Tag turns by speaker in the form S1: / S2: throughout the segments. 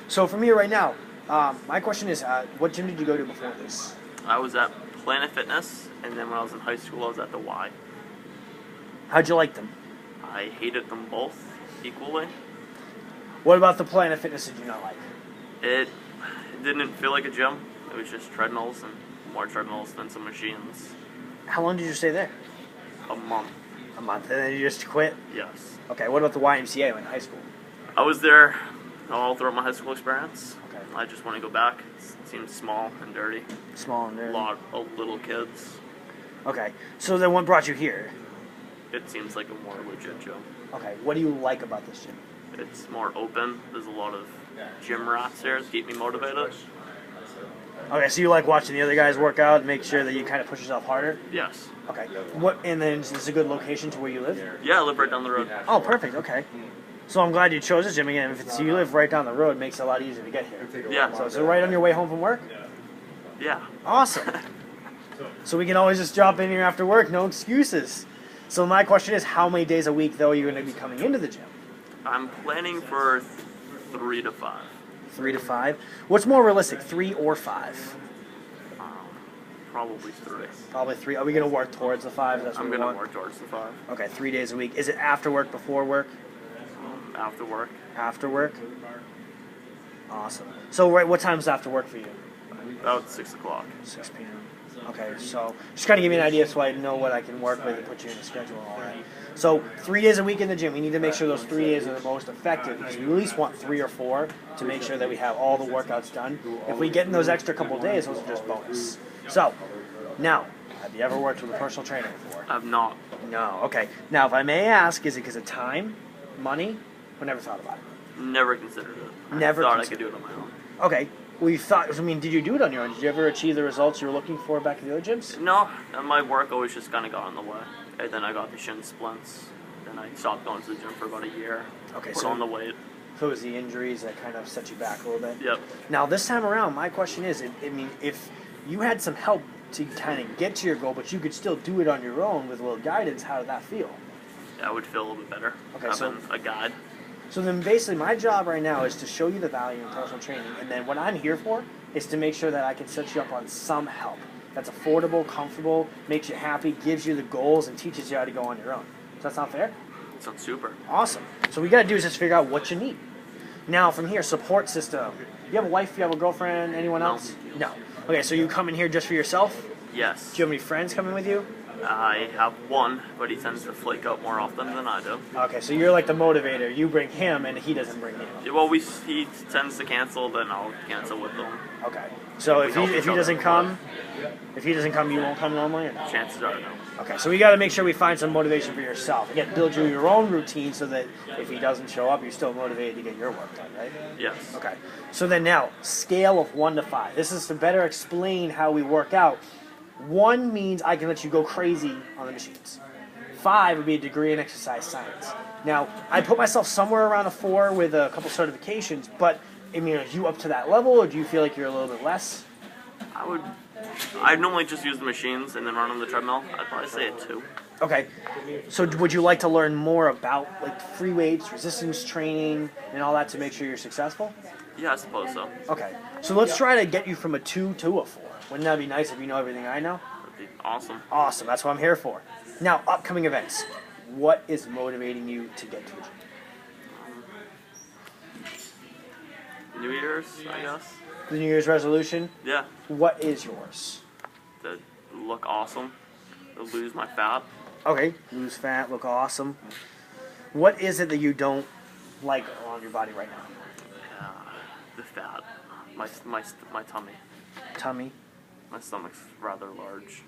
S1: So for me right now, my question is, what gym did you go to before this?
S2: I was at Planet Fitness, and then when I was in high school, I was at the Y.
S1: How'd you like them?
S2: I hated them both equally.
S1: What about the Planet Fitness did you not like?
S2: It didn't feel like a gym. It was just treadmills and more treadmills than some machines.
S1: How long did you stay there?
S2: A month,
S1: A month, and then you just quit?
S2: yes.
S1: Okay, what about the YMCA in high school?
S2: I was there all throughout my high school experience.
S1: Okay.
S2: I just want to go back. It seems small and dirty.
S1: Small and
S2: A
S1: dirty.
S2: lot of little kids.
S1: Okay, so then what brought you here?
S2: It seems like a more legit gym.
S1: Okay, what do you like about this gym?
S2: It's more open. There's a lot of gym rats here to keep me motivated.
S1: Okay, so you like watching the other guys work out and make sure that you kind of push yourself harder?
S2: Yes.
S1: Okay. What? And then is this a good location to where you live?
S2: Yeah, I live right down the road.
S1: Oh, perfect. Okay. So I'm glad you chose this gym again. If it's, you live right down the road, it makes it a lot easier to get here.
S2: Yeah.
S1: So right on your way home from work?
S2: Yeah.
S1: Awesome. So we can always just drop in here after work, no excuses. So my question is, how many days a week, though, are you going to be coming into the gym?
S2: I'm planning for 3 to 5.
S1: 3 to 5? What's more realistic, 3 or 5?
S2: Probably 3.
S1: Probably 3. Are we going to work towards the 5? That's what
S2: I'm
S1: we
S2: gonna
S1: want?
S2: work towards the 5
S1: Okay, 3 days a week. Is it after work, before work?
S2: after work.
S1: After work? Awesome. So right, what time's after work for you?
S2: About 6 o'clock.
S1: 6 p.m. Okay, so just kind of give me an idea so I know what I can work with and put you in the schedule and all that. So 3 days a week in the gym. We need to make sure those 3 days are the most effective because we at least want 3 or 4 to make sure that we have all the workouts done. If we get in those extra couple days, those are just bonus. So, now, have you ever worked with a personal trainer before?
S2: I'm not.
S1: No. Okay. Now, if I may ask, is it because of time, money, or never thought about it?
S2: Never considered it.
S1: Never
S2: I thought
S1: considered
S2: I could do it on my own.
S1: Okay. Well, you thought, I mean, did you do it on your own? Did you ever achieve the results you were looking for back at the other gyms?
S2: No, my work always just kind of got in the way. And then I got the shin splints. Then I stopped going to the gym for about a year.
S1: Okay,
S2: Put
S1: so-
S2: on the weight.
S1: So it was the injuries that kind of set you back a little bit?
S2: Yep.
S1: Now, this time around, my question is, I mean, if you had some help to kind of get to your goal, but you could still do it on your own with a little guidance, how did that feel?
S2: I would feel a little bit better.
S1: Okay,
S2: having a guide.
S1: So then basically my job right now is to show you the value in personal training, and then what I'm here for is to make sure that I can set you up on some help that's affordable, comfortable, makes you happy, gives you the goals, and teaches you how to go on your own. Does that sound fair?
S2: Sounds super.
S1: Awesome. So what we got to do is just figure out what you need. Now from here, support system. You have a wife, you have a girlfriend, anyone
S2: No.
S1: else? No. Okay, so you come in here just for yourself?
S2: Yes.
S1: Do you have any friends coming with you?
S2: I have one, but he tends to flake out more often than I do.
S1: Okay, so you're like the motivator. You bring him, and he doesn't bring you.
S2: Well, he tends to cancel, then I'll cancel with him.
S1: Okay. So if
S2: help
S1: he
S2: each other.
S1: doesn't come, you won't come normally. Or no?
S2: Chances are no.
S1: Okay, so we got to make sure we find some motivation for yourself. Again, build you your own routine so that if he doesn't show up, you're still motivated to get your work done, right?
S2: Yes.
S1: Okay. So then now, scale of 1 to 5. This is to better explain how we work out. 1 means I can let you go crazy on the machines. 5 would be a degree in exercise science. Now, I put myself somewhere around a 4 with a couple certifications, but I mean, are you up to that level, or do you feel like you're a little bit less?
S2: I normally just use the machines and then run on the treadmill. I'd probably say a 2.
S1: Okay, so would you like to learn more about like free weights, resistance training, and all that to make sure you're successful?
S2: Yeah, I suppose so.
S1: Okay, so let's try to get you from a 2 to a 4. Wouldn't that be nice if you know everything I know?
S2: That'd be awesome.
S1: Awesome, that's what I'm here for. Now, upcoming events. What is motivating you to get to the gym?
S2: New Year's, I guess.
S1: The New Year's resolution?
S2: Yeah.
S1: What is yours?
S2: To look awesome. To lose my fat.
S1: Okay, lose fat, look awesome. What is it that you don't like on your body right now?
S2: The fat. My tummy.
S1: Tummy?
S2: My stomach's rather large.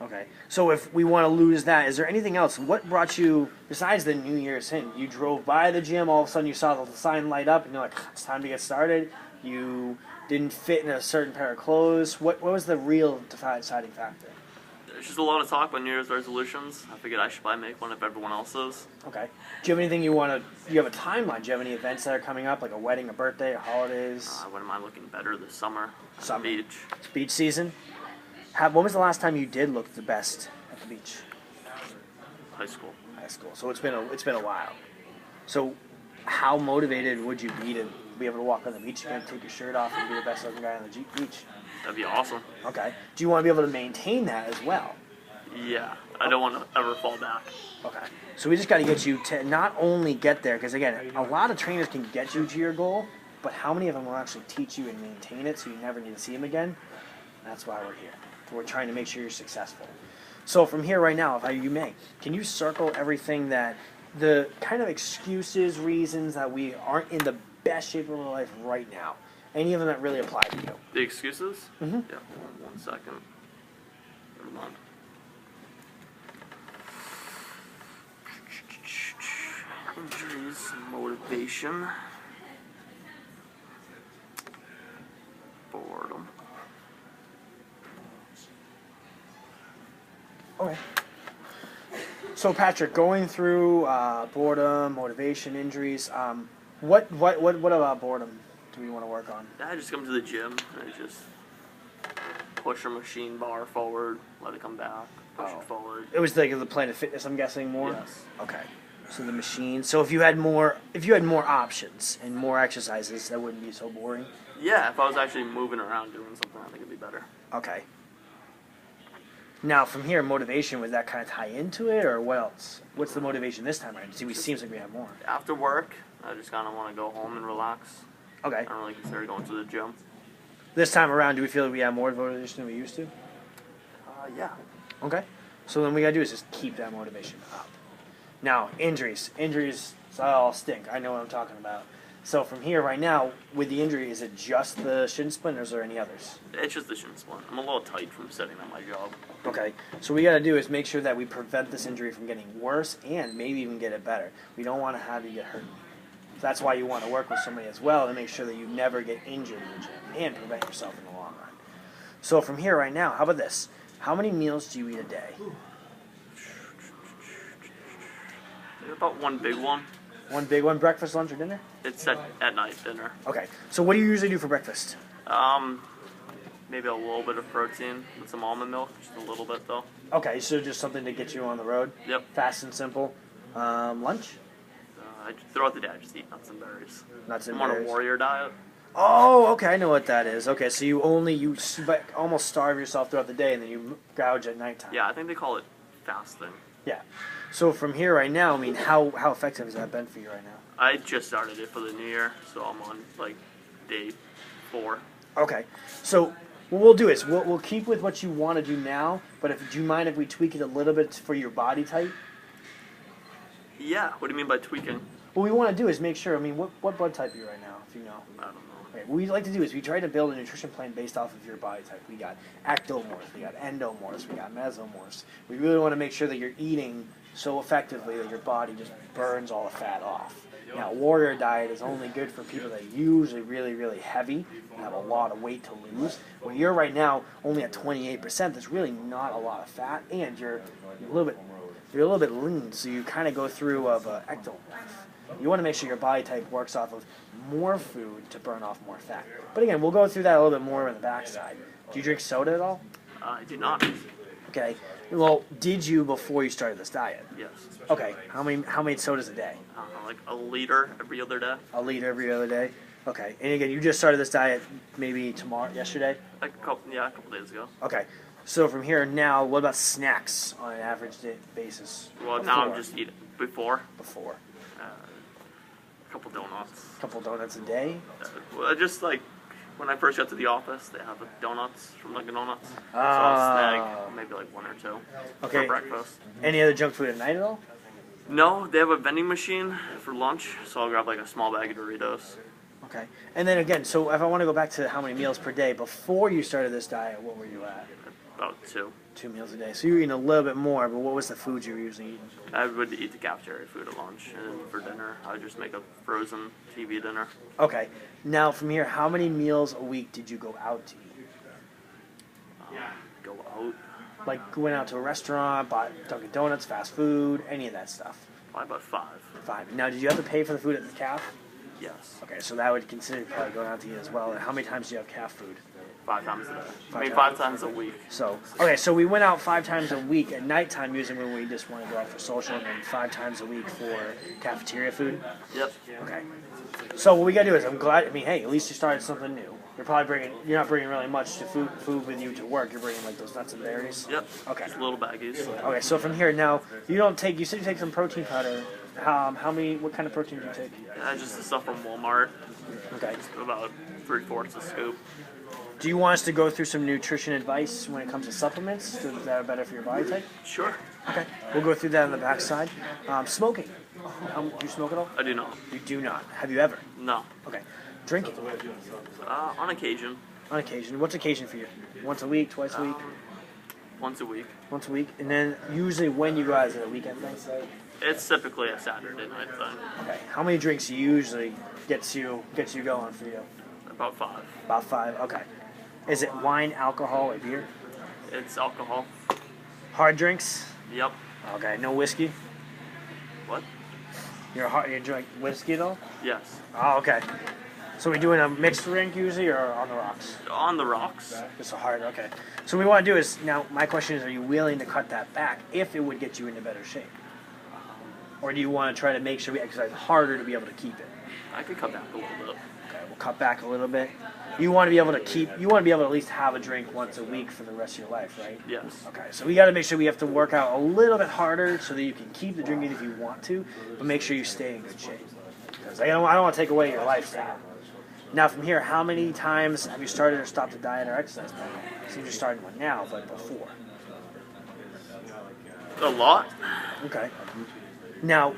S1: Okay. So if we want to lose that, is there anything else? What brought you, besides the New Year's hint, you drove by the gym, all of a sudden you saw the sign light up, and you're like, it's time to get started. You didn't fit in a certain pair of clothes. What was the real deciding factor?
S2: There's just a lot of talk about New Year's resolutions. I figured I should probably make one if everyone else is.
S1: Okay. Do you have anything you want to, do you have a timeline? Do you have any events that are coming up, like a wedding, a birthday, a holidays?
S2: I wouldn't mind looking better this summer at
S1: Summer.
S2: the beach.
S1: It's beach season? When was the last time you did look the best at the beach?
S2: High school.
S1: High school. So it's been a while. So how motivated would you be to be able to walk on the beach again, take your shirt off, and be the best looking guy on the beach.
S2: That'd be awesome.
S1: Okay. Do you want to be able to maintain that as well?
S2: Yeah, I don't want to ever fall back.
S1: Okay. So we just got to get you to not only get there, because again, a lot of trainers can get you to your goal, but how many of them will actually teach you and maintain it so you never need to see them again? That's why we're here. We're trying to make sure you're successful. So from here right now, if you may, can you circle everything that the kind of excuses, reasons that we aren't in the best shape of our life right now? Any of them that really apply to you?
S2: The excuses?
S1: Mm-hmm.
S2: Yeah, 1 second. Never mind. Injuries, motivation, boredom.
S1: Okay. So Patrick, going through boredom, motivation, injuries, what about boredom do we want to work on?
S2: I just come to the gym and I just push a machine bar forward, let it come back, push it forward.
S1: It was like the Planet Fitness, I'm guessing more.
S2: Yes.
S1: Okay. So the machine. So if you had more options and more exercises, that wouldn't be so boring.
S2: Yeah, if I was actually moving around doing something, I think it'd be better.
S1: Okay. Now from here, motivation, would that kind of tie into it, or what else? What's the motivation this time around? See, it seems like we have more.
S2: After work, I just kind of want to go home and relax.
S1: Okay.
S2: I don't really consider going to the gym.
S1: This time around, do we feel like we have more motivation than we used to?
S2: Yeah.
S1: Okay. So then what we gotta do is just keep that motivation up. Now, injuries. Injuries all stink. I know what I'm talking about. So from here, right now, with the injury, is it just the shin splint, or is there any others?
S2: It's just the shin splint. I'm a little tight from sitting at my job.
S1: Okay. So what we gotta do is make sure that we prevent this injury from getting worse and maybe even get it better. We don't want to have you get hurt. So that's why you want to work with somebody as well to make sure that you never get injured in the gym and prevent yourself in the long run. So from here, right now, how about this? How many meals do you eat a day?
S2: About one big one.
S1: One big one, breakfast, lunch, or dinner?
S2: It's at night dinner.
S1: Okay. So what do you usually do for breakfast?
S2: Maybe a little bit of protein with some almond milk, just a little bit though.
S1: Okay, so just something to get you on the road?
S2: Yep.
S1: Fast and simple. Lunch?
S2: Throughout the day, I just eat nuts and berries.
S1: Nuts and
S2: I'm
S1: berries.
S2: on a warrior diet.
S1: Oh, okay, I know what that is. Okay, so you almost starve yourself throughout the day and then you gouge at nighttime.
S2: Yeah, I think they call it fasting.
S1: Yeah. So from here right now, I mean, how effective has that been for you right now?
S2: I just started it for the new year, so I'm on day 4.
S1: Okay. So what we'll do is we'll keep with what you want to do now, but do you mind if we tweak it a little bit for your body type?
S2: Yeah. What do you mean by tweaking?
S1: What we want to do is make sure, I mean, what blood type are you right now, if you know?
S2: I don't know.
S1: Okay, what we like to do is we try to build a nutrition plan based off of your body type. We got ectomorphs, we got endomorphs, we got mesomorphs. We really want to make sure that you're eating so effectively that your body just burns all the fat off. Now, warrior diet is only good for people that are usually really, really heavy and have a lot of weight to lose. Where you're right now only at 28%, there's really not a lot of fat, and you're a little bit lean, so you kind of go through of ectomorph. You want to make sure your body type works off of more food to burn off more fat. But again, we'll go through that a little bit more on the backside. Do you drink soda at all?
S2: I do not.
S1: Okay. Well, did you before you started this diet?
S2: Yes.
S1: Okay. How many sodas a day?
S2: Like a liter every other day.
S1: A liter every other day. Okay. And again, you just started this diet maybe yesterday?
S2: A couple days ago.
S1: Okay. So from here now, what about snacks on an average basis?
S2: Well, now I'm just eating before. A couple donuts.
S1: A couple donuts a day?
S2: Just when I first got to the office, they have donuts from Dunkin' Donuts. So I'll snag maybe 1 or 2 for breakfast.
S1: Any other junk food at night at all?
S2: No, they have a vending machine for lunch, so I'll grab a small bag of Doritos.
S1: Okay. And then again, so if I want to go back to how many meals per day, before you started this diet, what were you at?
S2: About 2.
S1: 2 meals a day. So you were eating a little bit more, but what was the food you were usually eating?
S2: I would eat the cafeteria food at lunch, and for dinner, I would just make a frozen TV dinner.
S1: Okay. Now, from here, how many meals a week did you go out to eat?
S2: Go out?
S1: Like went out to a restaurant, bought Dunkin' Donuts, fast food, any of that stuff?
S2: Probably about 5.
S1: 5. Now, did you have to pay for the food at the calf?
S2: Yes.
S1: Okay, so that would consider probably going out to eat as well. And how many times do you have calf food?
S2: 5 times a day.
S1: Five times.
S2: 5 times a week.
S1: So, okay, so we went out 5 times a week at nighttime usually when we just want to go out for social, and then 5 times a week for cafeteria food?
S2: Yep.
S1: Okay. So what we gotta do is, I'm glad. I mean, hey, at least you started something new. You're not bringing really much to food with you to work. You're bringing like those nuts and berries.
S2: Yep.
S1: Okay.
S2: Just little baggies.
S1: Okay. So from here now, you don't take. You said you take some protein powder. How many? What kind of protein do you take?
S2: Yeah, just the stuff from Walmart.
S1: Okay.
S2: About 3/4 a scoop.
S1: Do you want us to go through some nutrition advice when it comes to supplements that are better for your body type?
S2: Sure.
S1: Okay. We'll go through that on the backside. Smoking. Do you smoke at all?
S2: I do not.
S1: You do not. Have you ever?
S2: No.
S1: Okay. Drinking.
S2: On occasion.
S1: On occasion. What's occasion for you? Once a week, twice a week?
S2: Once a week.
S1: Once a week. And then usually when you guys at a weekend thing?
S2: It's typically a Saturday night thing.
S1: Okay. How many drinks usually gets you going for you?
S2: About 5.
S1: About 5. Okay. Is it wine, alcohol, or beer?
S2: It's alcohol.
S1: Hard drinks?
S2: Yep.
S1: Okay. No whiskey?
S2: What?
S1: You drink whiskey though?
S2: Yes.
S1: Oh, okay. So we doing a mixed drink usually, or on the rocks?
S2: On the rocks.
S1: Just a hard. Okay. So what we want to do is now. My question is: are you willing to cut that back if it would get you into better shape, or do you want to try to make sure we exercise harder to be able to keep it?
S2: I could cut back a little bit.
S1: Okay, we'll cut back a little bit. You want to be able to keep. You want to be able to at least have a drink once a week for the rest of your life, right?
S2: Yes.
S1: Okay. So we got to make sure we have to work out a little bit harder so that you can keep the drinking if you want to, but make sure you stay in good shape. Because I don't want to take away your lifestyle. Now, from here, how many times have you started or stopped a diet or exercise plan? Seems you're starting one now, but before.
S2: A lot.
S1: Okay. Now,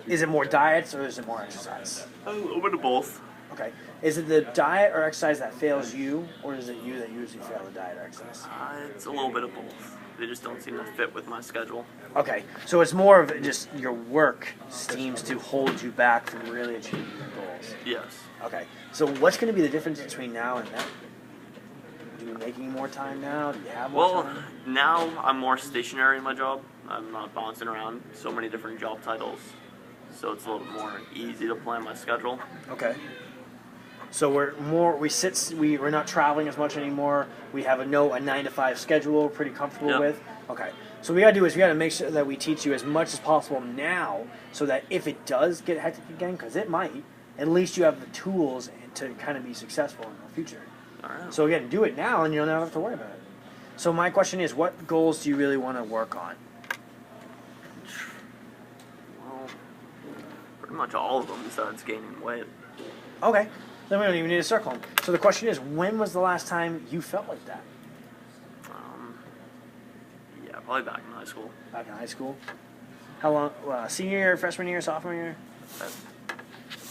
S1: is it more diets or is it more exercise?
S2: A little bit of both.
S1: Okay. Is it the diet or exercise that fails you, or is it you that usually fail the diet or exercise?
S2: It's a little bit of both. They just don't seem to fit with my schedule.
S1: Okay. So it's more of just your work seems to hold you back from really achieving your goals.
S2: Yes.
S1: Okay. So what's going to be the difference between now and then? Are you making more time now? Do you have more
S2: Well,
S1: time?
S2: now I'm more stationary in my job. I'm not bouncing around so many different job titles. So it's a little more easy to plan my schedule.
S1: Okay. So we're not traveling as much anymore. We have a 9 to 5 schedule, we're pretty comfortable
S2: Yep.
S1: with. Okay. So what we gotta do is we gotta make sure that we teach you as much as possible now, so that if it does get hectic again, because it might, at least you have the tools to kind of be successful in the future.
S2: All right.
S1: So again, do it now, and you'll never have to worry about it. So my question is, what goals do you really want to work on?
S2: Well, pretty much all of them besides gaining weight.
S1: Okay. Then we don't even need to circle them. So the question is, when was the last time you felt like that?
S2: Yeah, probably back in high school.
S1: Back in high school? How long? Senior year, freshman year, sophomore year?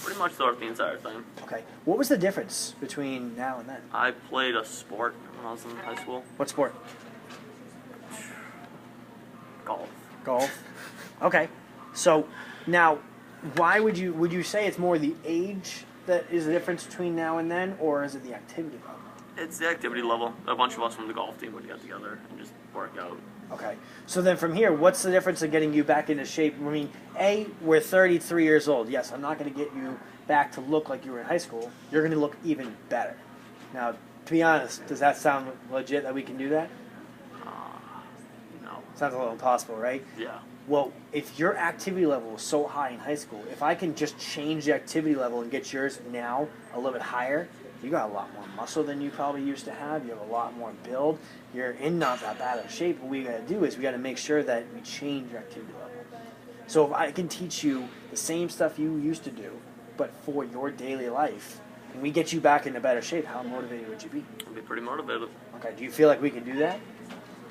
S2: Pretty much throughout the entire thing.
S1: Okay. What was the difference between now and then?
S2: I played a sport when I was in high school.
S1: What sport?
S2: Golf.
S1: Golf. Okay. So now, why would you say it's more the age that is the difference between now and then, or is it the activity level?
S2: It's the activity level. A bunch of us from the golf team would get together and just work out.
S1: Okay. So then from here, what's the difference of getting you back into shape? I mean, we're 33 years old. Yes, I'm not going to get you back to look like you were in high school. You're going to look even better. Now, to be honest, does that sound legit that we can do that?
S2: No.
S1: Sounds a little impossible, right?
S2: Yeah.
S1: Well, if your activity level was so high in high school, if I can just change the activity level and get yours now a little bit higher, you got a lot more muscle than you probably used to have. You have a lot more build. You're in not that bad of shape. What we got to do is we got to make sure that we change your activity level. So if I can teach you the same stuff you used to do, but for your daily life, and we get you back into better shape, how motivated would you be?
S2: I'd be pretty motivated.
S1: Okay, do you feel like we can do that?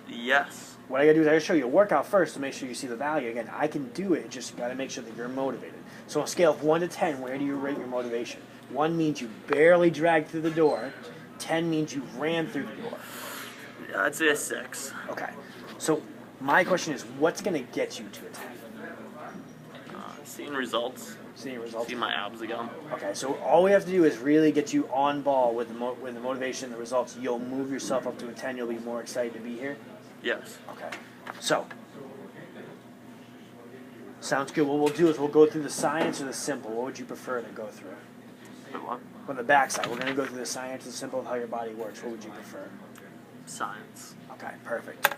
S2: Yes.
S1: What I gotta do is I gotta show you a workout first to make sure you see the value. Again, I can do it, just gotta make sure that you're motivated. So on a scale of 1 to 10, where do you rate your motivation? 1 means you barely dragged through the door. 10 means you ran through the door.
S2: Yeah, I'd say a 6.
S1: Okay. So my question is, what's gonna get you to a 10?
S2: Seeing results.
S1: Seeing results.
S2: See my abs again.
S1: Okay, so all we have to do is really get you on ball with the motivation and the results. You'll move yourself up to a 10. You'll be more excited to be here.
S2: Yes.
S1: Okay. So, sounds good. What we'll do is we'll go through the science or the simple. What would you prefer to go through?
S2: Good one.
S1: On the backside, we're going to go through the science and simple of how your body works. What would you prefer?
S2: Science.
S1: Okay, perfect.